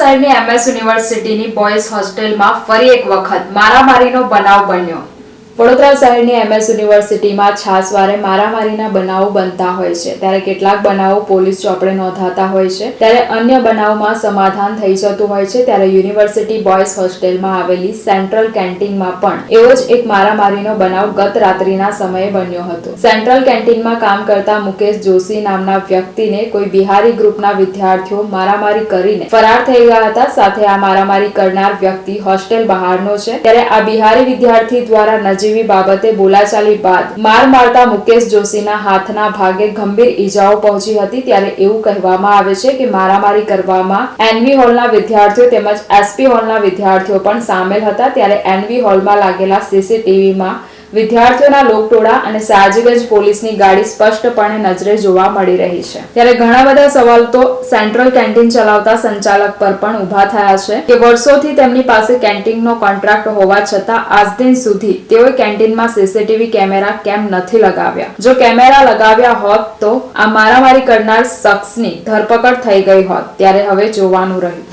શહેરની MS યુનિવર્સિટીની boys હોસ્ટેલમાં ફરી એક વખત મારામારીનો બનાવ બન્યો। વડોદરા શહેરની MS યુનિવર્સિટીમાં છાસવારે મારામારીના બનાવો બનતા હોય છે, ત્યારે કેટલાક બનાવો પોલીસ ચોપડે નોંધાતા હોય છે, ત્યારે અન્ય બનાવમાં સમાધાન થઈ જતું હોય છે। ત્યારે યુનિવર્સિટી બોયઝ હોસ્ટેલમાં આવેલી સેન્ટ્રલ કેન્ટીનમાં પણ એવો જ એક મારામારીનો બનાવ ગત રાત્રિના સમયે બન્યો હતો। સેન્ટ્રલ કેન્ટીનમાં કામ કરતા મુકેશ જોશી નામના વ્યક્તિને કોઈ બિહારી ગ્રુપના વિદ્યાર્થીઓ મારામારી કરીને ફરાર થઈ ગયા હતા। સાથે આ મારામારી કરનાર વ્યક્તિ હોસ્ટેલ બહારનો છે, ત્યારે આ બિહારી વિદ્યાર્થી દ્વારા જેવી બાબતે બોલાચાલી બાદ માર મારતા મુકેશ જોશીના હાથના ભાગે ગંભીર ઈજાઓ પહોંચી હતી। ત્યારે એવું કહેવામાં આવે છે કે મારામારી કરવામાં NV હોલના વિદ્યાર્થીઓ તેમજ SP હોલના વિદ્યાર્થીઓ પણ સામેલ હતા। ત્યારે NV હોલમાં લાગેલા CCTVમાં વિદ્યાર્થીઓના લોકટોળા અને સાજીગંજ પોલીસની ગાડી સ્પષ્ટપણે નજરે જોવા મળી રહી છે। ત્યારે ઘણા બધા સવાલ તો સેન્ટ્રલ કેન્ટીન ચલાવતા સંચાલક પર પણ ઊભા થયા છે કે વર્ષોથી તેમની પાસે કેન્ટીનનો કોન્ટ્રાક્ટ હોવા છતાં આજ દિન સુધી તેઓએ કેન્ટીનમાં CCTV કેમેરા કેમ નથી લગાવ્યા? જો કેમેરા લગાવ્યા હોત તો આ મારામારી કરનાર શખ્સની ધરપકડ થઈ ગઈ હોત। ત્યારે હવે જોવાનું રહ્યું।